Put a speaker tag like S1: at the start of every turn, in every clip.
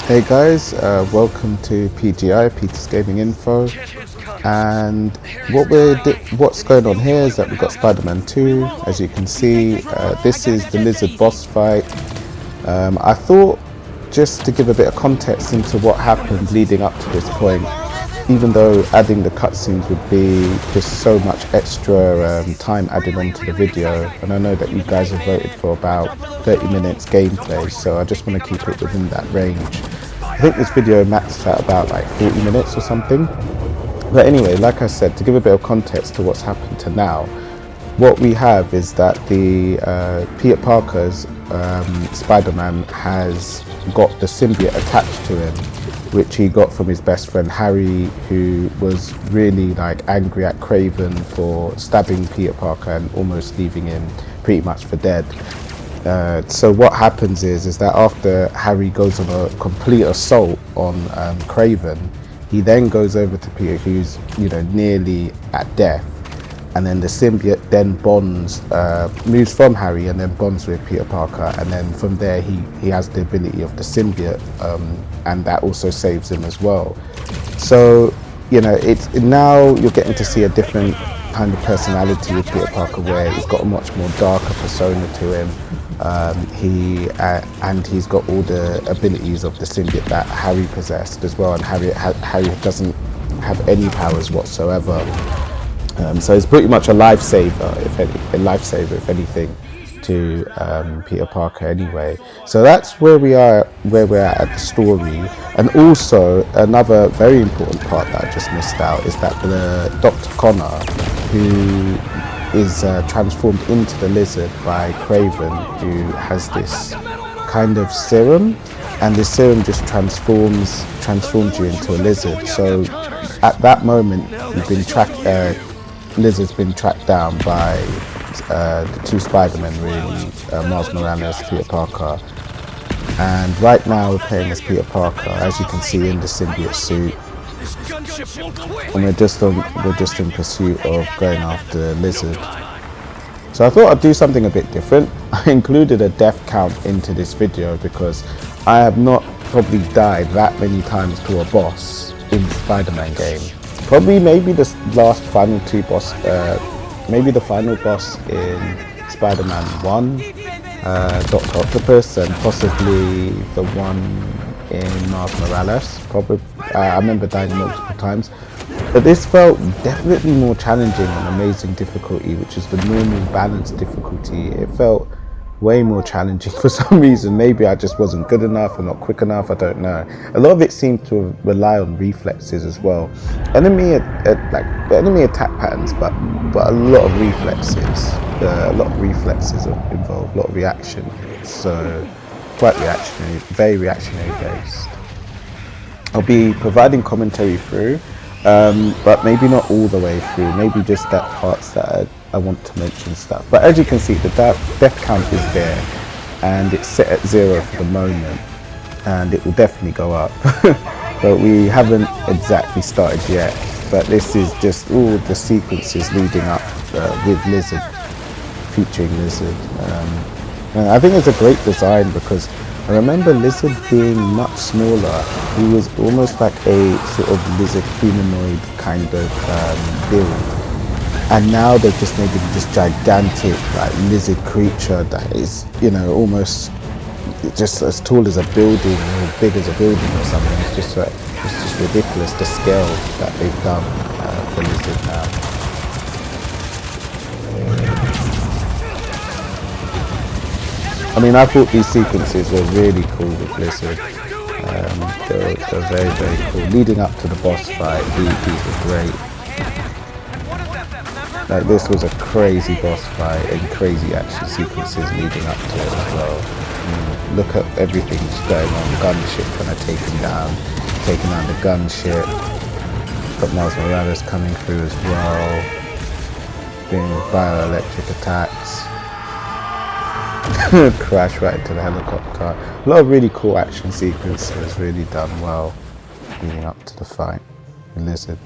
S1: Hey guys, welcome to PGI, Peter's Gaming Info. And what's going on here is that we've got Spider-Man 2. As you can see, this is the lizard boss fight. I thought, just to give a bit of context into what happened leading up to this point, even though adding the cutscenes would be just so much extra time added onto the video, and I know that you guys have voted for about 30 minutes gameplay, so I just want to keep it within that range. I think this video maxed out about like 40 minutes or something. But anyway, like I said, to give a bit of context to what's happened to now, what we have is that the Peter Parker's Spider-Man has got the symbiote attached to him, which he got from his best friend Harry, who was really like angry at Craven for stabbing Peter Parker and almost leaving him pretty much for dead. So what happens is that after Harry goes on a complete assault on Craven, he then goes over to Peter, who's nearly at death, and then the symbiote then bonds, moves from Harry and then bonds with Peter Parker, and then from there he has the ability of the symbiote, and that also saves him as well. So it's now you're getting to see a different kind of personality with Peter Parker, where he's got a much more darker persona to him. And he's got all the abilities of the symbiote that Harry possessed as well, and Harry doesn't have any powers whatsoever. So it's pretty much a lifesaver, if anything, to Peter Parker anyway. So that's where we're at the story. And also another very important part that I just missed out is that the Dr. Connor, who is transformed into the lizard by Craven, who has this kind of serum, and this serum just transforms you into a lizard. So at that moment, Lizard's been tracked down by the two Spider-Men, really, Miles Morales, Peter Parker. And right now we're playing as Peter Parker, as you can see, in the symbiote suit. And we're just in pursuit of going after Lizard. So I thought I'd do something a bit different. I included a death count into this video because I have not probably died that many times to a boss in the Spider-Man game. Probably maybe the final two boss, maybe the final boss in Spider-Man 1, Dr. Octopus, and possibly the one in Miles Morales. Probably, I remember dying multiple times. But this felt definitely more challenging on amazing difficulty, which is the normal balanced difficulty. It felt way more challenging for some reason. Maybe I just wasn't good enough or not quick enough, I don't know. A lot of it seemed to rely on reflexes as well. Enemy attack patterns, but a lot of reflexes. A lot of reflexes are involved, a lot of reaction. So quite reactionary, very reactionary based. I'll be providing commentary through, but maybe not all the way through, maybe just that parts that I want to mention stuff. But as you can see, the death count is there, and it's set at 0 for the moment, and it will definitely go up. But we haven't exactly started yet, but this is just all the sequences leading up with Lizard, featuring Lizard. And I think it's a great design because I remember Lizard being much smaller. He was almost like a sort of lizard humanoid kind of build. And now they've just made him this gigantic like lizard creature that is, almost just as tall as a building or big as a building or something. It's just ridiculous, the scale that they've done for Lizard now. I mean, I thought these sequences were really cool with Lizard. They're very, very cool. Leading up to the boss fight, these were great. Like, this was a crazy boss fight and crazy action sequences leading up to it as well. Look at everything that's going on. Gunship trying to take him down, taking down the gunship. Got Miles Morales coming through as well, doing bioelectric attacks. Crash right into the helicopter. A lot of really cool action sequences, really done well leading up to the fight with Lizard.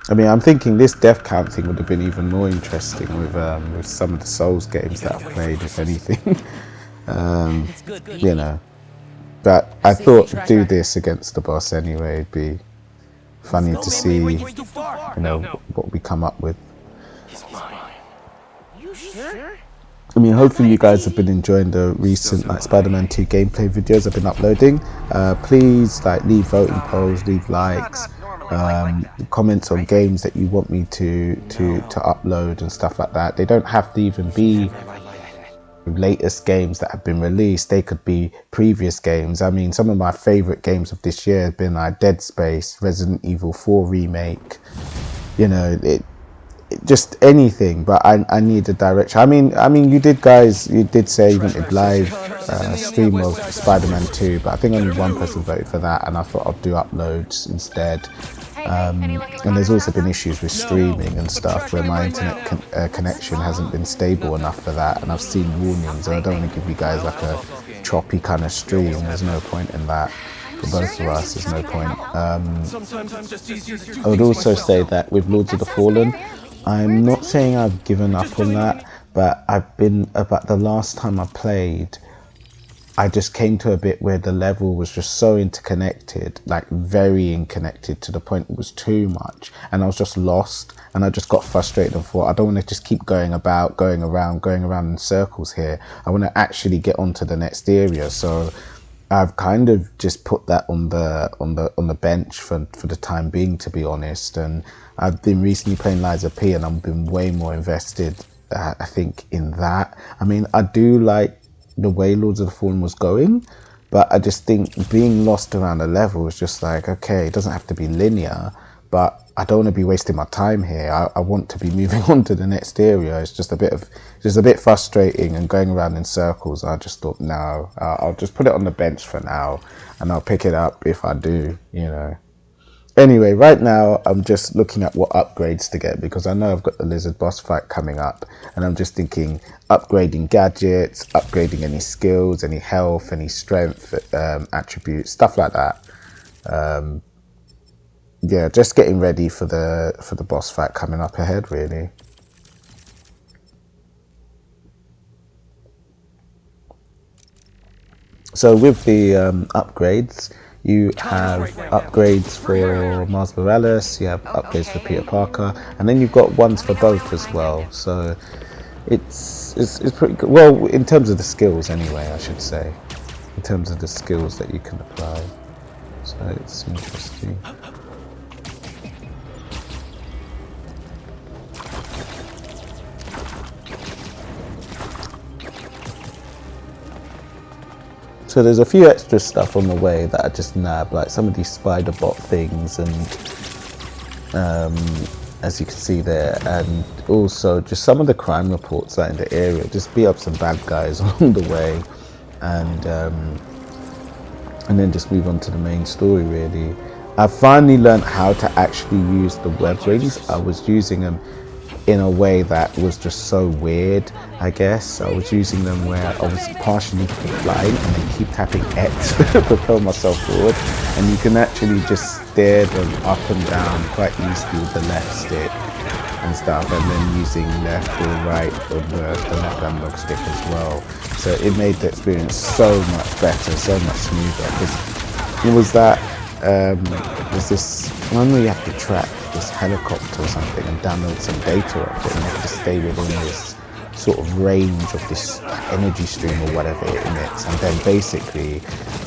S1: I mean, I'm thinking this death count thing would have been even more interesting with some of the Souls games that I've played, if anything. You know, but I thought do this against the boss anyway. It'd be funny to see, you know, what we come up with. I mean, hopefully you guys have been enjoying the recent like Spider-Man 2 gameplay videos I've been uploading. Please like leave voting polls, leave likes, comments on games that you want me to upload and stuff like that. They don't have to even be latest games that have been released. They could be previous games. I mean, some of my favorite games of this year have been like Dead Space, Resident Evil 4 remake, you know, just anything, but I need a direction. I mean you did say you wanted live stream of Spider-Man 2, but I think only one person voted for that, and I thought I'd do uploads instead. And there's also been issues with streaming and stuff where my internet connection hasn't been stable enough for that, and I've seen warnings, and I don't want to give you guys like a choppy kind of stream. There's no point in that. For both of us, there's no point. I would also say that with Lords of the Fallen, I'm not saying I've given up on that, but about the last time I played, I just came to a bit where the level was just so interconnected, like very interconnected, to the point it was too much, and I was just lost, and I just got frustrated and thought, I don't want to just keep going around in circles here. I want to actually get onto the next area. So I've kind of just put that on the bench for the time being, to be honest. And I've been recently playing Liza P, and I've been way more invested, I think, in that. I mean, I do like the way Lords of the Fallen was going, but I just think being lost around a level is just like, okay, it doesn't have to be linear, but I don't want to be wasting my time here. I want to be moving on to the next area. It's just a bit frustrating and going around in circles. I just thought, no, I'll just put it on the bench for now, and I'll pick it up if I do, you know. Anyway, right now I'm just looking at what upgrades to get, because I know I've got the lizard boss fight coming up, and I'm just thinking upgrading gadgets, upgrading any skills, any health, any strength attributes, stuff like that. Yeah, just getting ready for the boss fight coming up ahead, really. So with the upgrades, you have upgrades for Miles Morales, you have upgrades for Peter Parker, and then you've got ones for both as well. So it's pretty good. Well, in terms of the skills anyway, I should say. In terms of the skills that you can apply. So it's interesting. So there's a few extra stuff on the way that I just nab, like some of these spider bot things, and as you can see there, and also just some of the crime reports that in the area. Just beat up some bad guys along the way, and then just move on to the main story, really. I finally learned how to actually use the web rings. I was using them in a way that was just so weird, I guess. I was using them where I was partially flying and then keep tapping X to propel myself forward, and you can actually just steer them up and down quite easily with the left stick and stuff, and then using left or right on the left analog stick as well. So it made the experience so much better, so much smoother, because it was that there's this one where you have to track this helicopter or something and download some data of it, and you have to stay within this sort of range of this energy stream or whatever it emits. And then basically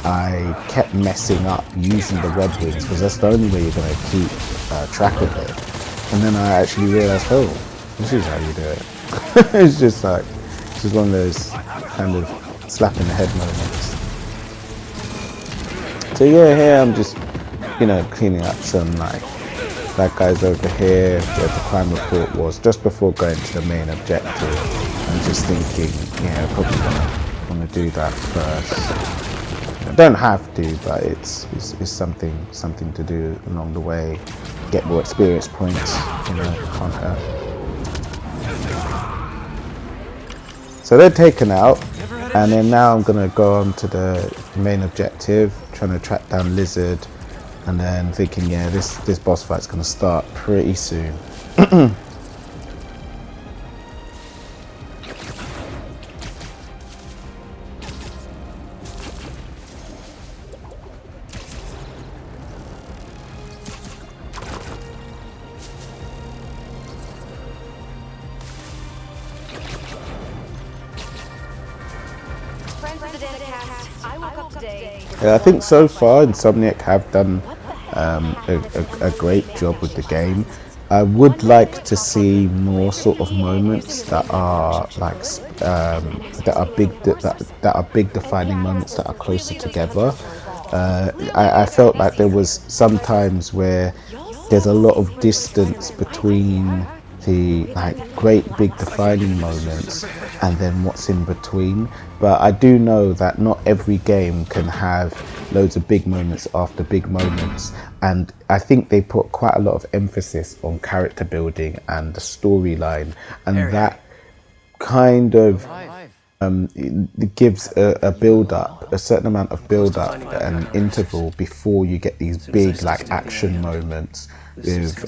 S1: I kept messing up using the web wings, because that's the only way you're going to keep track of it. And then I actually realized, oh, this is how you do it. It's just like, it's just one of those kind of slap in the head moments. So yeah, here I'm just, you know, cleaning up some like bad guys over here where the crime report was, just before going to the main objective. I'm just thinking, yeah, probably want to do that first. I don't have to, but it's something to do along the way. Get more experience points, you know, can't hurt. So they're taken out, and then now I'm gonna go on to the main objective, trying to track down Lizard. and then thinking, yeah, this boss fight's going to start pretty soon. Yeah, I think so far Insomniac have done a great job with the game. I would like to see more sort of moments that are like that are big defining moments that are closer together. I felt like there was some times where there's a lot of distance between the like great big defining moments and then what's in between. But I do know that not every game can have loads of big moments after big moments, and I think they put quite a lot of emphasis on character building and the storyline, and that kind of it gives a build up, a certain amount of build up and interval before you get these big like action moments with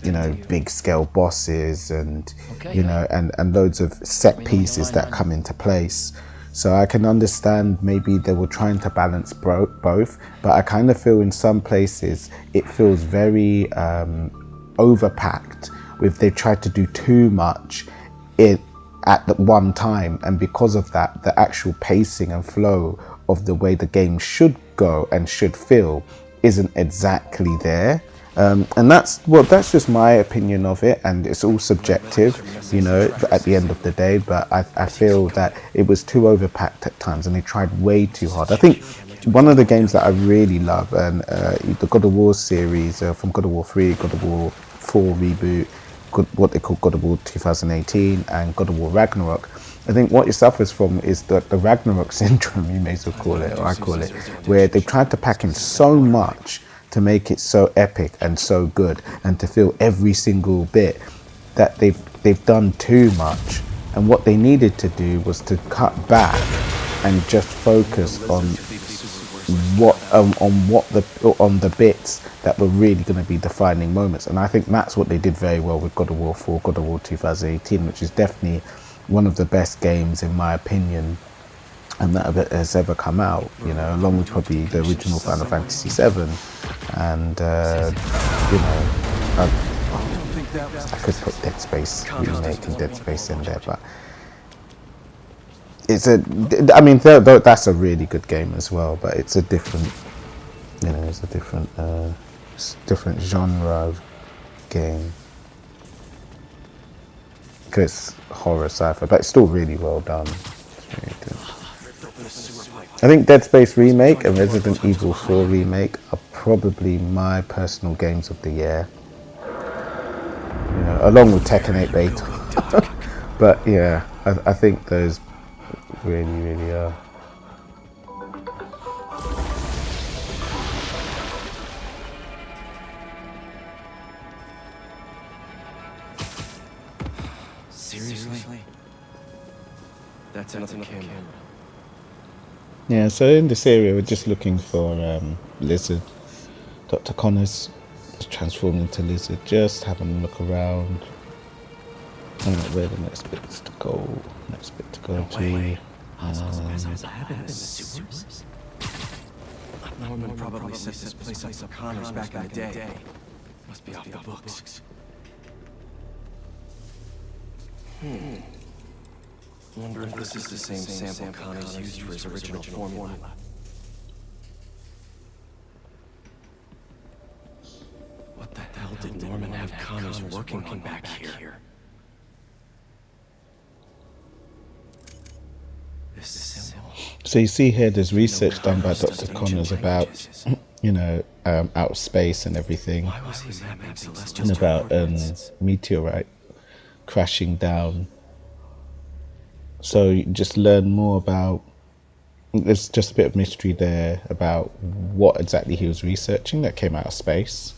S1: you know, big scale bosses and you know, and loads of set pieces that come into place. So I can understand maybe they were trying to balance both, but I kind of feel in some places it feels very overpacked with they tried to do too much at the one time, and because of that the actual pacing and flow of the way the game should go and should feel isn't exactly there. And that's just my opinion of it, and it's all subjective, you know, at the end of the day. But I feel that it was too overpacked at times and they tried way too hard. I think one of the games that I really love, and the God of War series, from God of War 3, God of War 4 reboot, what they call God of War 2018 and God of War Ragnarok, I think what it suffers from is the Ragnarok syndrome, you may as well call it, or I call it, where they've tried to pack in so much to make it so epic and so good and to feel every single bit, that they've done too much. And what they needed to do was to cut back and just focus on the bits that were really going to be defining moments. And I think that's what they did very well with God of War 4, God of War 2018, which is definitely one of the best games in my opinion and that has ever come out, you know, along with probably the original Final Fantasy 7. And you know, I could put Dead Space remake and Dead Space in there, but it's I mean, that's a really good game as well, but it's a different, you know, it's a different genre of game. Because it's horror sci-fi, but it's still really well done. It's really good. I think Dead Space remake and Resident Evil 4 remake are probably my personal games of the year. You know, along with Tekken 8 Beta. But yeah, I think those really are.
S2: Seriously? That's another camera.
S1: Yeah, so in this area we're just looking for Lizard. Dr. Connors is transformed into Lizard, just having a look around. I don't know where the next bit's to go. Next bit to go to.
S2: Norman probably set this place up for Connors back in the day. Must be off the books. Wonder if this is the same sample Connors used for his original formula. What the hell did Norman have Connors working on back here? This symbol.
S1: So you see here there's research done by Dr. Connors about, you know, outer space and everything, and about meteorite crashing down. So you just learn more about, there's just a bit of mystery there about what exactly he was researching that came out of space,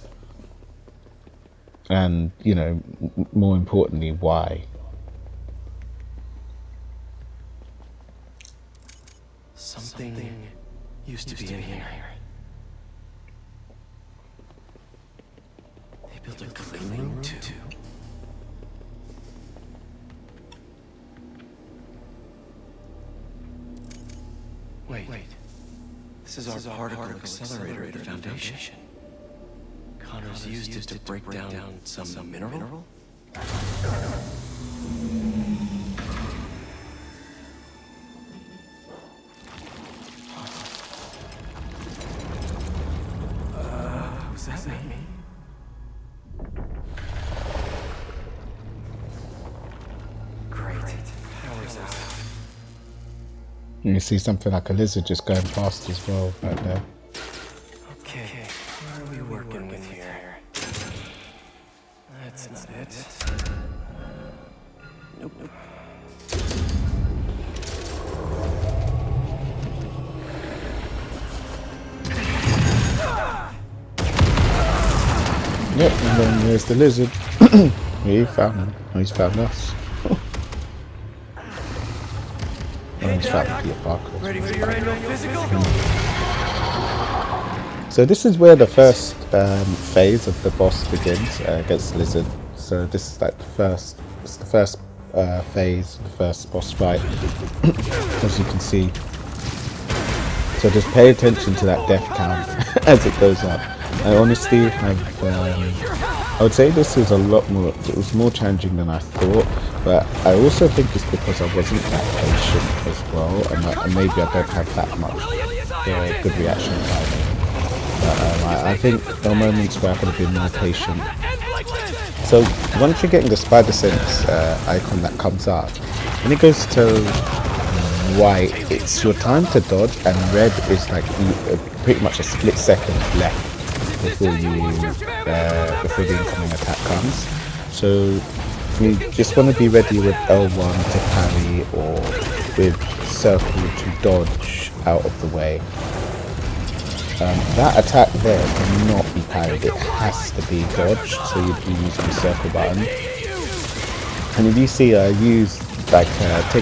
S1: and you know, more importantly, why.
S2: Something used to be in here. built a clean room too. Wait. This is our particle accelerator at the Foundation. Connor's used it to break down some mineral? What's that mean? Great. Power's out.
S1: You see something like a lizard just going past as well right there.
S2: Okay, what are we working with here? That's not it. Nope.
S1: Yep, and then there's the lizard. He found him. Oh, he's found us. Oh, he's found Peter Parker.
S2: Ready for your annual physical?
S1: So this is where the first phase of the boss begins against the lizard. So this is like the first. It's the first phase, the first boss fight, as you can see. So just pay attention to that death count as it goes up. I honestly have, I would say this is a lot more, it was more challenging than I thought, but I also think it's because I wasn't that patient as well, and maybe I don't have that much good reaction time. But I think there are moments where I could have been more patient. So once you're getting the spider sense icon that comes up, when it goes to white, it's your time to dodge, and red is like pretty much a split second left before the incoming attack comes. So you just want to be ready with L1 to parry or with circle to dodge out of the way. That attack there cannot be parried, it has to be dodged, so you'd be using the circle button. And if you see I use take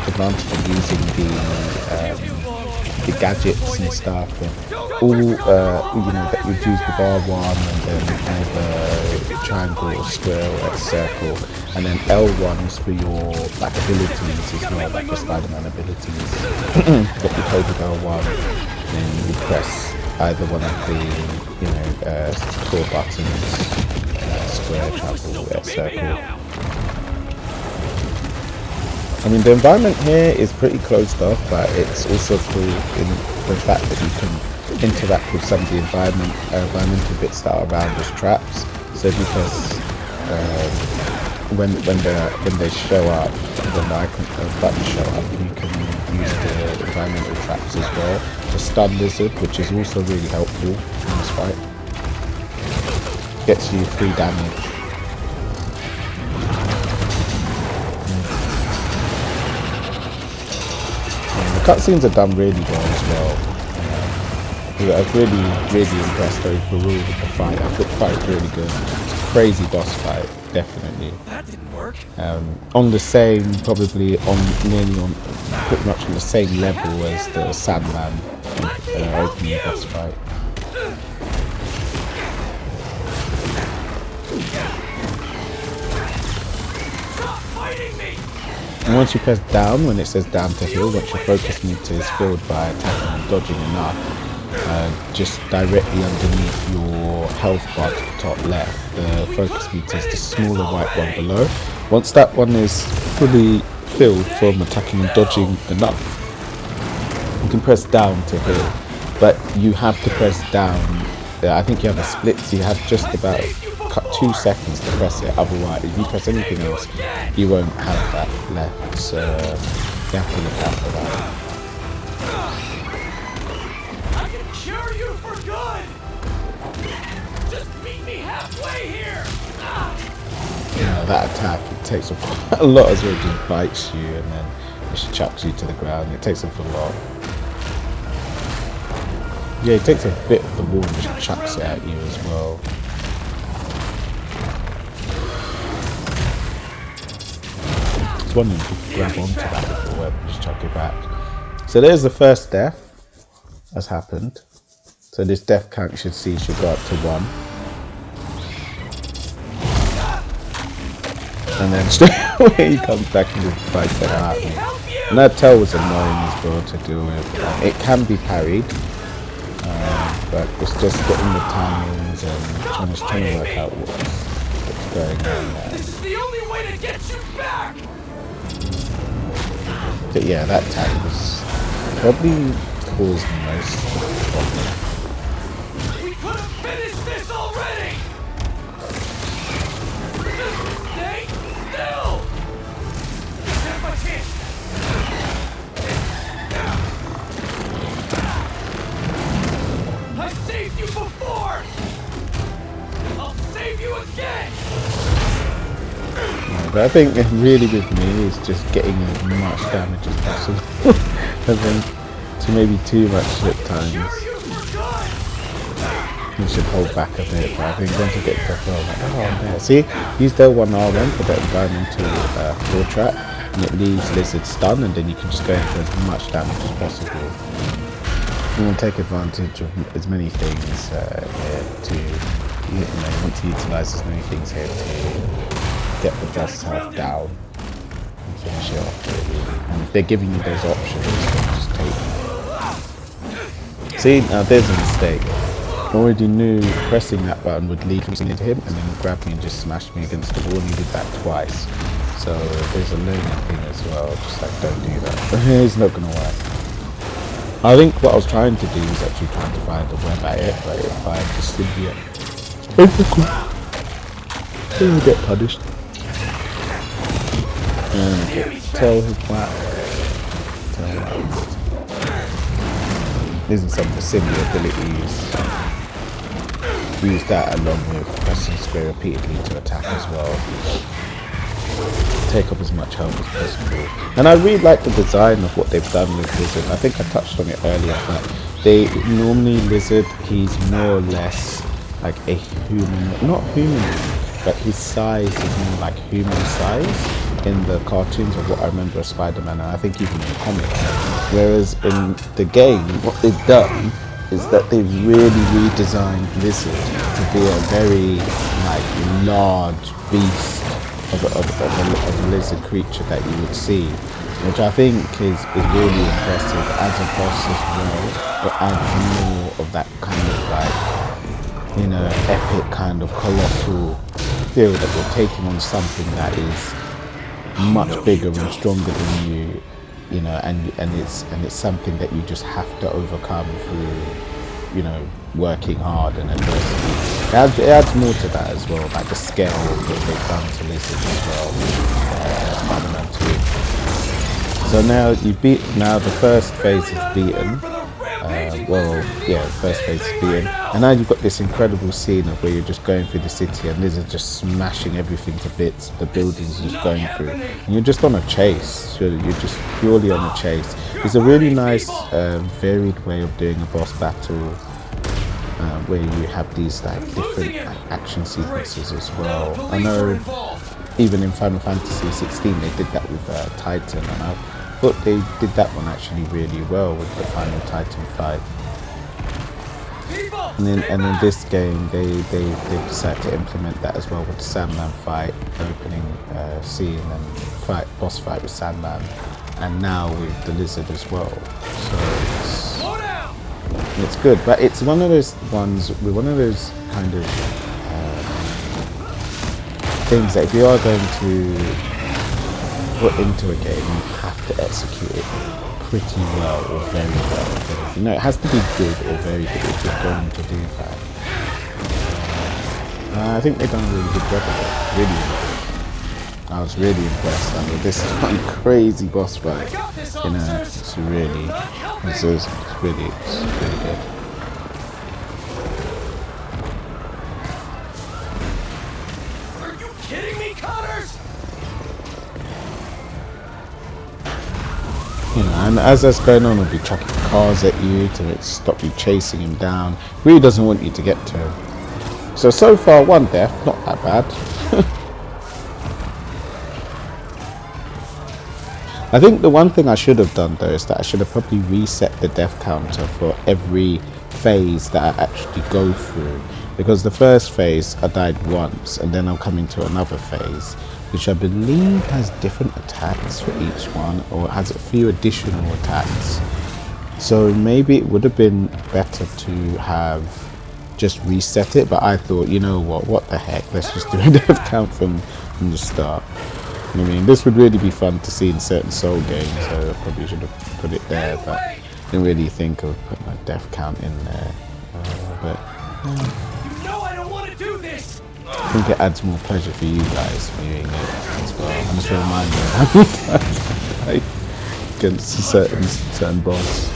S1: advantage of using the gadgets and stuff, and all that you'd use the R1 and then either triangle or square or circle, and then L1 is for your abilities as well, like the Spiderman abilities that you hold with L1, and you press either one of the four buttons, square, triangle, circle. I mean, the environment here is pretty closed off, but it's also cool in the fact that you can interact with some of the environmental bits that are around as traps. So because when they show up, when the buttons show up, you can use the environmental traps as well. The stun lizard, which is also really helpful in this fight, gets you 3 damage. Cutscenes are done really well as well. I was really impressed overall with the fight. I thought the fight was really good. It's a crazy boss fight, definitely.
S2: That didn't work.
S1: On the same, nearly on pretty much on the same level as the Sandman opening boss fight.
S2: Stop fighting me!
S1: And once you press down, when it says down to heal, once your focus meter is filled by attacking and dodging enough, just directly underneath your health bar to the top left, the focus meter is the smaller white one below. Once that one is fully filled from attacking and dodging enough, you can press down to heal. But you have to press down, I think you have a split, so you have just about 2 seconds to press it, otherwise if you press anything else you won't have that left, so you have to look out for that.
S2: I can cure you for good! Just meet me halfway here!
S1: That attack, it takes up quite a lot as well, it just bites you and then it just chucks you to the ground. It takes up a lot. Yeah, it takes a bit of the wall and just chucks it at you as well. I was wondering if you could grab onto that before and just chuck it back. So there's the first death that's happened. So this death count you should see should go up to 1. And then straight away he comes back and just bites it out at me. And that tail was annoying as well to deal with. It can be parried, but it's just getting the timings and trying to work out what's going on there.
S2: This is the only way to get you back.
S1: But yeah, that tag was probably caused most of the problem.
S2: We could have finished this already. Stay still. Here's my chance. I saved you before. I'll save you again.
S1: But I think really with me is just getting as much damage as possible. I think to maybe too much at times. You should hold back a bit, but I think once you get to the floor, like, oh man. See, use their 1R1 for that going into floor trap, and it leaves Lizard stun, and then you can just go in for as much damage as possible. You want to take advantage of as many things here to, you want to utilize as many things here to get the boss health down and finish it off really. And if they're giving you those options, then just take them. See, now there's a mistake. I already knew pressing that button would lead me into him and then grab me and just smash me against the wall, and he did that twice. So there's a learning thing as well, just like don't do that. It's not going to work. I think what I was trying to do is actually trying to find a web at it, but it fired the symbiote. He'll get punished. And tell his back. These are some of the symbiote abilities. Use that along with pressing square repeatedly to attack as well. Take up as much health as possible. And I really like the design of what they've done with Lizard. I think I touched on it earlier, but they normally Lizard, he's more or less like a human, not human, but his size is more like human size in the cartoons of what I remember of Spiderman, and I think even in the comics. Whereas in the game, what they've done is that they've really redesigned Lizard to be a very like large beast of a lizard creature that you would see, which I think is really impressive as a boss as well. It adds more of that kind of like, you know, epic kind of colossal feel that you're taking on something that is much bigger and stronger than you, you know, and it's something that you just have to overcome through, you know, working hard and adversity. It adds more to that as well, like the scale that they've done to Lizard as well. Spider-Man 2. So now the first phase is beaten. The first phase is beaten, and now you've got this incredible scene of where you're just going through the city and Lizard just smashing everything to bits. The buildings just going through, and you're just on a chase. You're just purely on a chase. It's a really nice, varied way of doing a boss battle. Where you have these like different action sequences as well. I know even in Final Fantasy 16 they did that with Titan, and I thought they did that one actually really well with the final Titan fight. And in this game they decided to implement that as well with the Sandman fight, opening scene and boss fight with Sandman, and now with the Lizard as well. So it's good, but it's one of those ones with one of those kind of things that if you are going to put into a game, you have to execute it pretty well or very well. You know, it has to be good or very good if you're going to do that. I think they've done a really good job of it. Really good. I was really impressed. I mean, this is one crazy boss fight. You know, it's really good.
S2: Are you kidding me, Connors?
S1: You know, and as that's going on, he'll be chucking cars at you to stop you chasing him down. Really doesn't want you to get to him. So far, one death, not that bad. I think the one thing I should have done though is that I should have probably reset the death counter for every phase that I actually go through, because the first phase I died once, and then I'm coming to another phase which I believe has different attacks for each one, or has a few additional attacks. So maybe it would have been better to have just reset it, but I thought, you know what the heck, let's just do a death count from the start. I mean, this would really be fun to see in certain Soul games, so I probably should have put it there, but didn't really think of putting a death count in there.
S2: You know I don't want to do this.
S1: I think it adds more pleasure for you guys viewing it as well. And just remind me of how many times I died against a certain boss.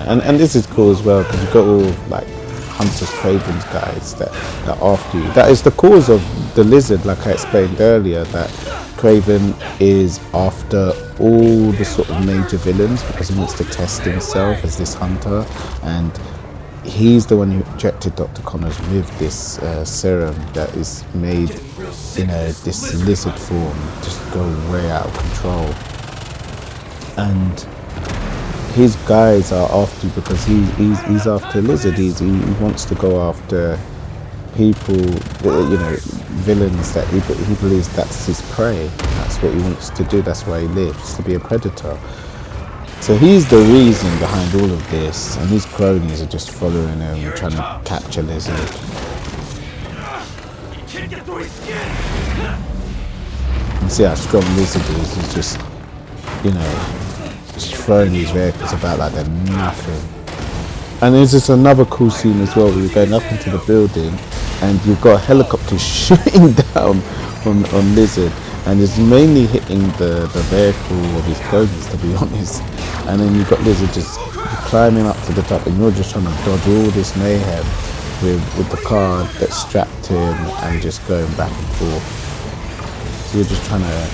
S1: And this is cool as well, because you've got all like Hunter's Craven's guys that are after you. That is the cause of the lizard, like I explained earlier, that Craven is after all the sort of major villains because he wants to test himself as this hunter, and he's the one who injected Dr. Connors with this serum that is made in this lizard form, just go way out of control. And his guys are after you because he's after Lizard. He wants to go after people, villains that he believes that's his prey. That's what he wants to do. That's why he lives, to be a predator. So he's the reason behind all of this, and his cronies are just following him, trying to capture Lizard. You see how strong Lizard is. He's just, just throwing these vehicles about like they're nothing. And there's just another cool scene as well, where you're going up into the building and you've got a helicopter shooting down on Lizard, and it's mainly hitting the vehicle of his cronies, to be honest. And then you've got Lizard just climbing up to the top, and you're just trying to dodge all this mayhem with the car that's strapped to him and just going back and forth. So you're just trying to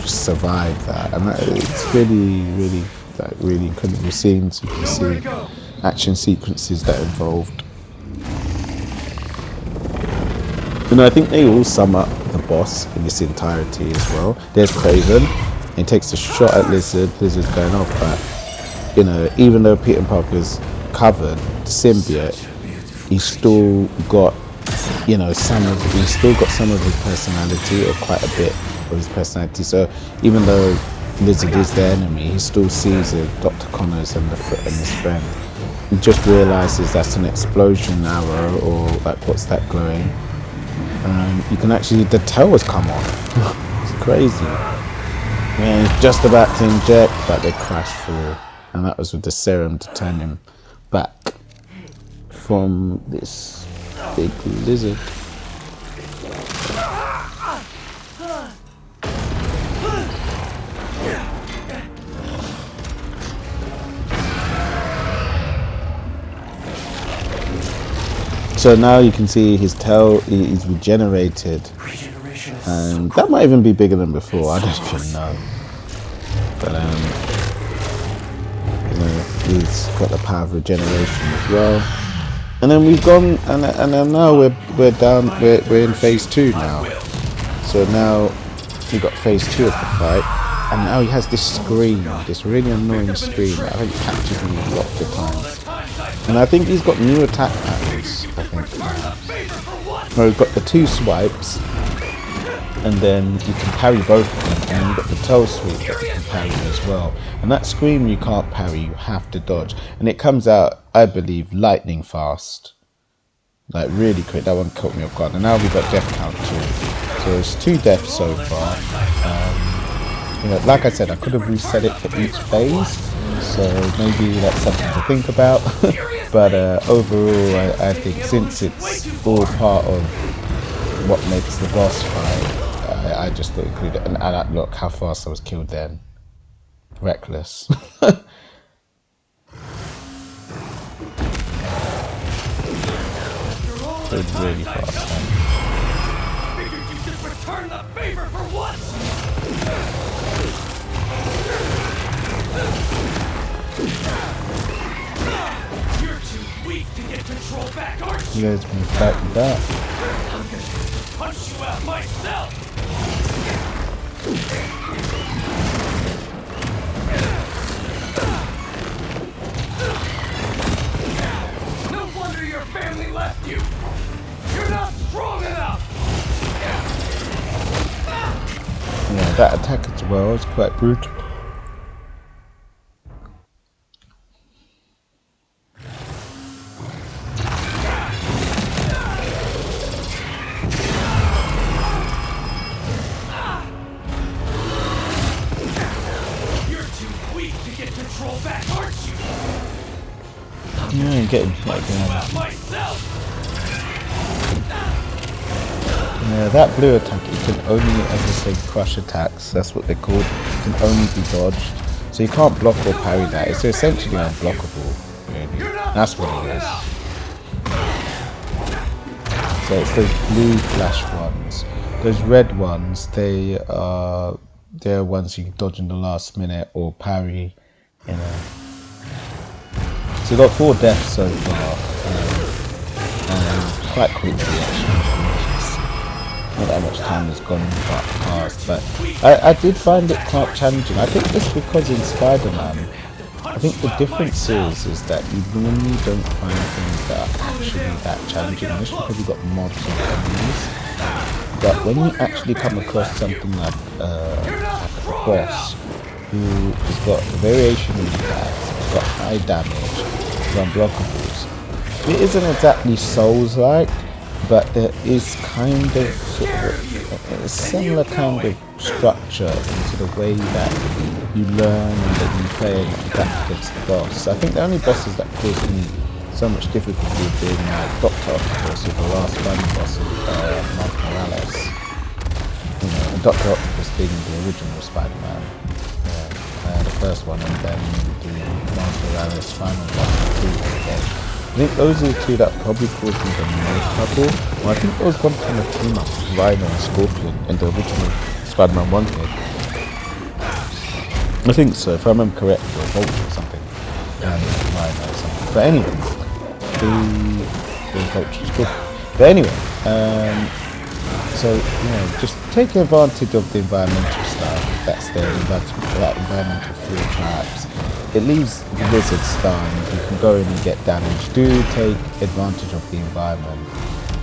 S1: just survive that, and it's really incredible scenes. You can see action sequences that are involved. I think they all sum up the boss in this entirety as well. There's Craven, he takes a shot at Lizard's going off, but even though Peter Parker's covered the symbiote, he's still got some of his personality, or quite a bit of his personality. So even though Lizard is the enemy, he still sees Dr. Connors and his friend. He just realizes that's an explosion arrow, or like, what's that glowing? You can actually, the tail has come off. It's crazy. He's just about to inject, but they crash through, and that was with the serum to turn him back from this big lizard. So now you can see his tail is regenerated, and that might even be bigger than before. I don't even know, but he's got the power of regeneration as well. And then we've gone, and then now we're in phase 2 now. So now we've got phase 2 of the fight, and now he has this scream, this really annoying scream that I think captures me lots of times. And I think he's got new attack patterns, I think. We've got the 2 swipes, and then you can parry both of them, and you've got the tail sweep that you can parry as well. And that scream you can't parry, you have to dodge. And it comes out, I believe, lightning fast. Like really quick. That one caught me off guard. And now we've got death count 2. So there's 2 deaths so far. Like I said, I could have reset it for each phase, so maybe that's something to think about. But overall, I think since it's all part of what makes the boss fight, I just thought include it. And look how fast I was killed then. Reckless. Killed really fast, man.
S2: Figured you should return the favor for once. You're too weak to get control back, aren't you?
S1: You guys been fighting back.
S2: I'm gonna punch you out myself. No wonder family left you. You're not strong enough.
S1: Yeah, that attack as well is quite brutal.
S2: Control back, aren't you?
S1: Yeah, get him like that. Yeah, that blue attack, you can only, as I say, crush attacks. That's what they're called. It can only be dodged. So you can't block or parry that. It's essentially unblockable, really. That's what it is. So it's those blue flash ones. Those red ones, they're ones you can dodge in the last minute or parry. You know. So we've got 4 deaths so far, and quite quickly actually. Not that much time has gone past, but I did find it quite challenging. I think it's because in Spider-Man, I think the difference is that you normally don't find things that are actually that challenging, unless you've probably got mobs or enemies. But when you actually come across something like a boss, who has got a variation in attacks, has got high damage, has unblockables. It isn't exactly Souls-like, but there is kind of sort of a similar kind of structure into the way that you learn and that you play and adapt against the boss. I think the only bosses that caused me so much difficulty have been Dr. Octopus, or the last final boss of Miles Morales. You know, and Dr. Octopus being the original Spider-Man. The first one, and then the Miles Morales final boss. I think those are the 2 that probably caused me the most trouble. Well, I think there was one kind of team up with Rhino and Scorpion in the original Spider-Man 1 game. I think so, if I remember correctly, or Vulture or something. Rhino or something. But anyway, the Vulture Scorpion. But anyway, so, you know, just take advantage of the environmental stuff that's there, that environmental free traps. It leaves the wizard stunned, you can go in and get damage. Do take advantage of the environment,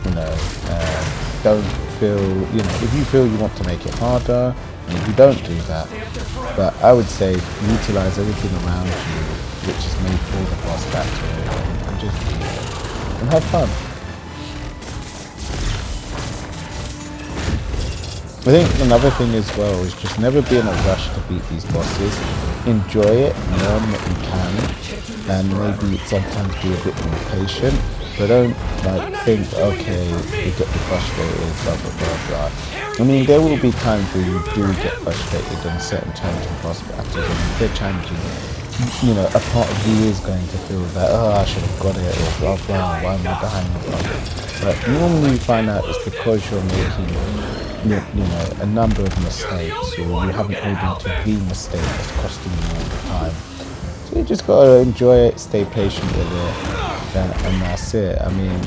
S1: you know, don't feel, you know, if you feel you want to make it harder, you don't do that. But I would say utilize everything around you, which is made for the boss battle, and just do it, and have fun. I think another thing as well is just never be in a rush to beat these bosses. Enjoy it, learn what you can, and maybe sometimes be a bit more patient, but don't like think, okay, you get frustrated, blah blah blah blah. I mean, there will be times where you do get frustrated on certain challenging boss battles, and if they're challenging, you know, a part of you is going to feel that, oh, I should have got it, or blah blah, why am I dying, blah blah. But normally you find out it's because you're making, you know, a number of mistakes, or you haven't hold into the mistake that's costing you all the time. So you just gotta enjoy it, stay patient with it, and that's it. I mean,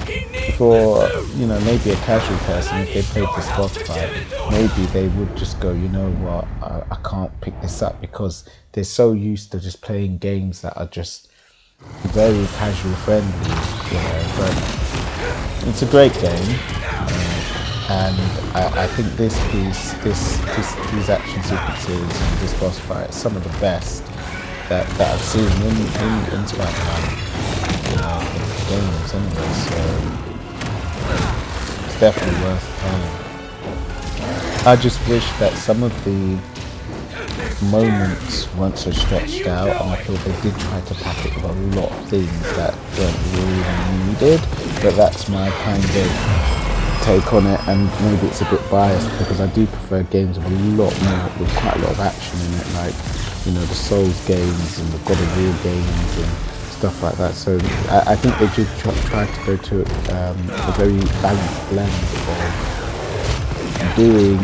S1: for, you know, maybe a casual person, if they played this boss fight, maybe they would just go, you know what, I can't pick this up, because they're so used to just playing games that are just very casual friendly, you know. But it's a great game. And I think this piece, these action sequences and this boss fight is some of the best that I've seen in Spider-Man games anyway, so it's definitely worth playing. I just wish that some of the moments weren't so stretched out, and I thought they did try to pack it with a lot of things that weren't really needed, but that's my kind of take on it, and maybe it's a bit biased because I do prefer games with with quite a lot of action in it, like, you know, the Souls games and the God of War games and stuff like that. So I think they did try to go to a very balanced blend of doing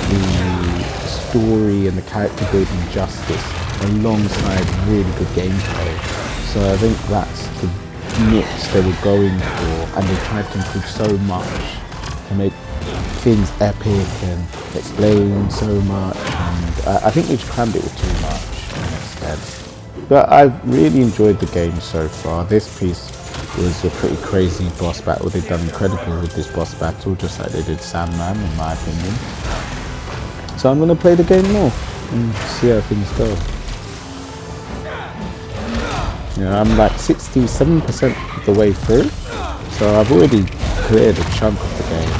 S1: the story and the character building justice alongside really good gameplay. So I think that's the mix they were going for, and they tried to include so much to make things epic and explain so much, and I think they just crammed it with too much instead. But I've really enjoyed the game so far. This piece was a pretty crazy boss battle. They've done incredibly with this boss battle, just like they did Sandman, in my opinion. So I'm gonna play the game more and see how things go. You know, I'm like 67% of the way through, so I've already cleared a chunk of the game.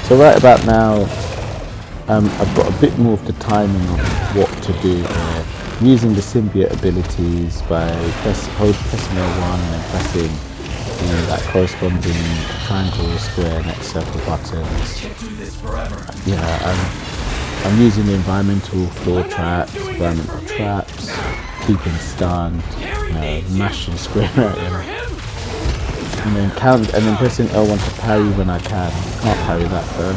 S1: So right about now, I've got a bit more of the timing of what to do here. I'm using the symbiote abilities by pressing L1 and then pressing that corresponding triangle, square, next circle buttons. Yeah, I'm using the environmental floor traps, keeping stunned, mashing square at him, and then pressing L1 to parry when I can. Can't parry that though.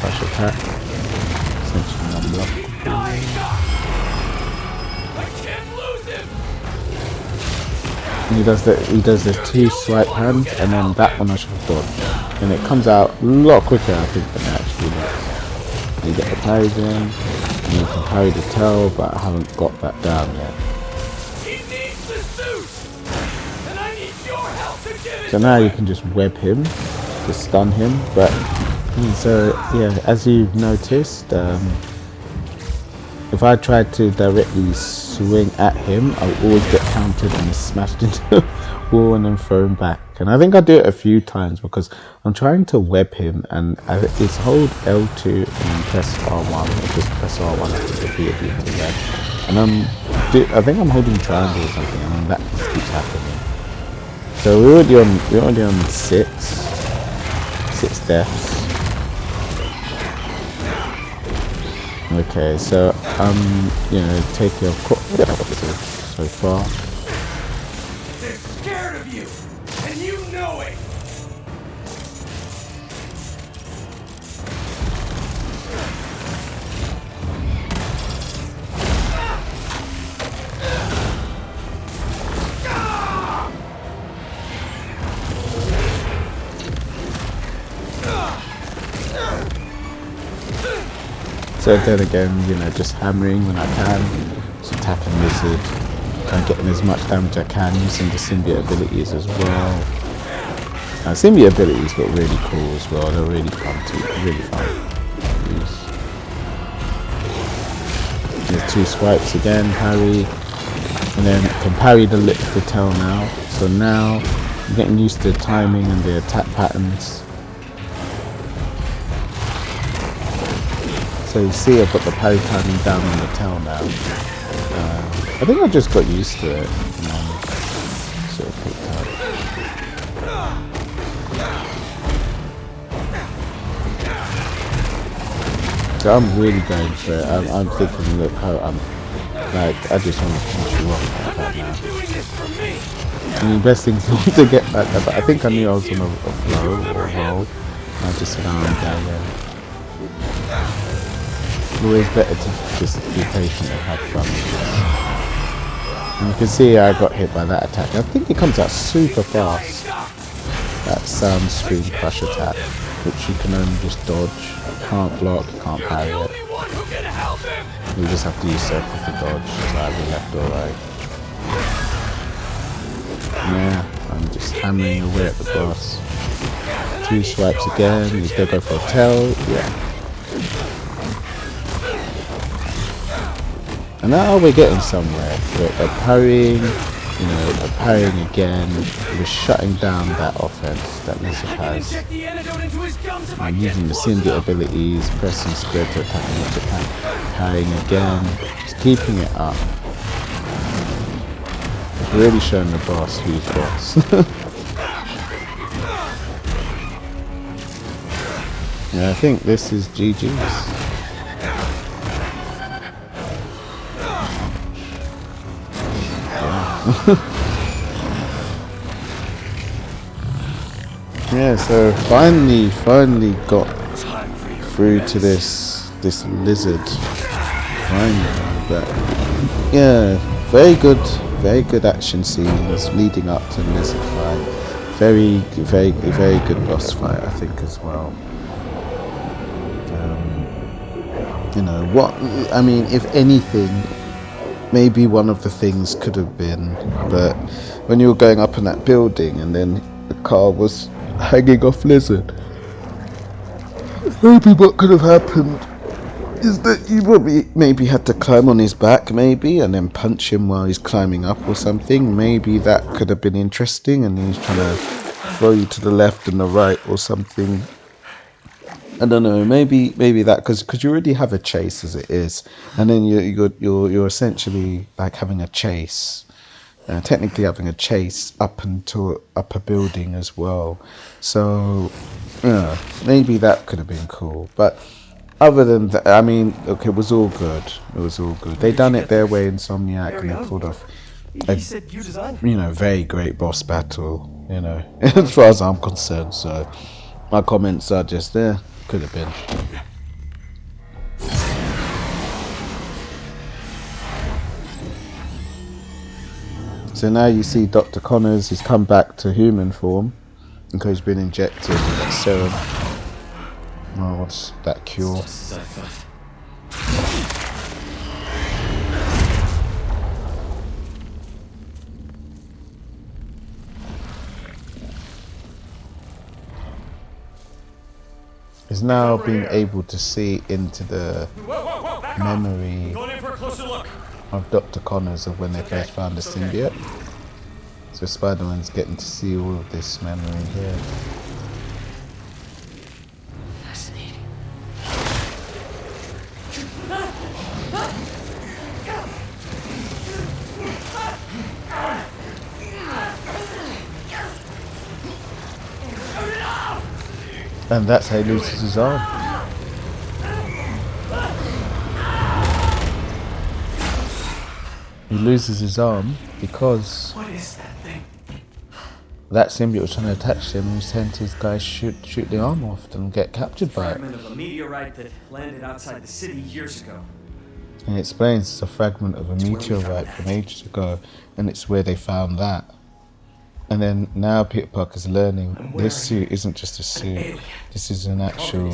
S1: Crush attack. Essentially unblockable. And he does the 2 swipe hands, and then that one I should have dodged. And it comes out a lot quicker, I think, than it actually looks. You get the parries in, and you can parry the tail, but I haven't got that down yet. So now you can just web him, to stun him, but so yeah, as you've noticed, if I try to directly swing at him, I'll always get countered and smashed into the wall and then thrown back. And I think I do it a few times because I'm trying to web him, and it's hold L2 and then press R1, or just press R1 to repeatedly to web. And I think I'm holding triangle or something, and then that just keeps happening. So we're already on 6 deaths. Okay, so you know, take your so far.
S2: They're scared of you, and you know it.
S1: So then again, you know, just hammering when I can, just attacking Lizard, trying to get in as much damage I can, using the symbiote abilities as well. Symbiote abilities look really cool as well, they're really fun to use. There's 2 swipes again, parry, and then can parry the tail now. So now I'm getting used to the timing and the attack patterns. So you see I've got the parry timing down on the tail now. I think I just got used to it, and then sort of picked up. So I'm really going for it. I'm thinking, look how I just want to finish you off like that now. I mean, best thing's not to get back there, but I think I knew I was on a flow or a roll. I just found down there. Always better to just be patient and have fun with this. And you can see I got hit by that attack. I think it comes out super fast. That sound screen crush attack, which you can only just dodge. You can't block, you can't parry it. You just have to use circle to dodge. So either left or right. Yeah, I'm just hammering away at the boss. 2 swipes again. You still go for a tail. Yeah. And now we're getting somewhere. We're parrying, you know, we're parrying again. We're shutting down that offense that Lizard has. I'm using the symbiote abilities, pressing square to attack and to attack, parrying again, just keeping it up. It's really showing the boss who's boss. Yeah, I think this is GG's. Yeah, so finally got through to this Lizard. Finally, but yeah, very good action scenes leading up to the Lizard fight. Very good boss fight, I think, as well. You know what? I mean, if anything, maybe one of the things could have been that when you were going up in that building and then the car was hanging off Lizard, maybe what could have happened is that you probably maybe had to climb on his back maybe and then punch him while he's climbing up or something. Maybe that could have been interesting, and he's trying to throw you to the left and the right or something. I don't know. Maybe that because you already have a chase as it is, and then you're essentially like having a chase, technically having a chase up into a building as well. So yeah, maybe that could have been cool, but. Other than that, I mean, look, it was all good. It was all good. They done it their way, Insomniac, and they pulled off a, very great boss battle, as far as I'm concerned. So my comments are just there. Could have been. So now you see Dr. Connors. He's come back to human form because he's been injected with that serum. Oh, what's that cure? Is now being able to see into the memory of Dr. Connors of when they first found the symbiote. So Spider-Man's getting to see all of this memory here. And that's how he loses his arm. He loses his arm because
S2: What is that thing?
S1: that symbiote was trying to attach him, and he sent his guys shoot the arm off and get captured by it.
S3: Fragment of a meteorite that landed outside the city years ago.
S1: And it explains it's a fragment of a meteorite from ages ago, and it's where they found that. And then now Peter Parker's learning this suit isn't just a suit. This is an actual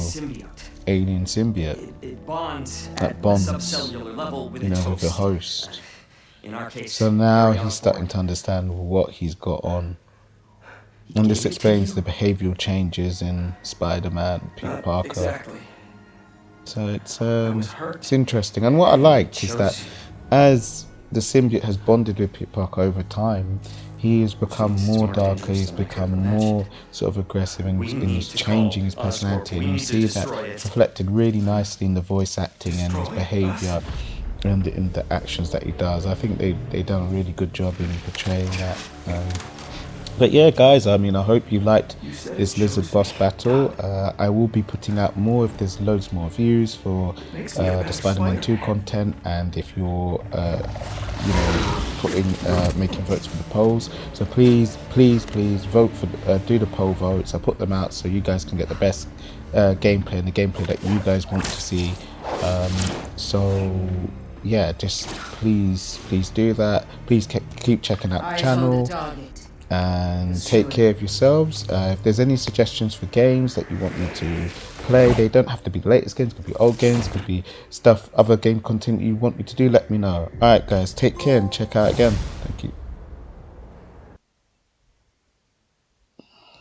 S1: alien symbiote
S3: It bonds
S1: that
S3: at
S1: bonds,
S3: a subcellular level with its
S1: with the
S3: host.
S1: host.
S3: In our case,
S1: So now
S3: Harry
S1: he's starting
S3: Osborn.
S1: to understand what he's got on. And this explains the behavioural changes in Spider-Man, Peter Parker.
S2: Exactly.
S1: So it's
S2: hurt.
S1: it's interesting. And what I liked is that as the symbiote has bonded with Peter Parker over time, he has become more darker, he's become more sort of aggressive, and he's changing his personality. And you see that reflected really nicely in the voice acting and his behaviour and in the actions that he does. I think they done a really good job in portraying that. But yeah, guys, I mean, I hope you liked this Lizard boss battle. I will be putting out more if there's loads more views for the Spider-Man 2 content, and if you're, making votes for the polls. So please vote for, do the poll votes. I put them out so you guys can get the best gameplay and the gameplay that you guys want to see. So yeah, just please do that. Please keep checking out the channel. And take care of yourselves. If there's any suggestions for games that you want me to play, they don't have to be the latest games, could be old games, could be other game content you want me to do, let me know. Alright guys, take care and check out again. Thank you.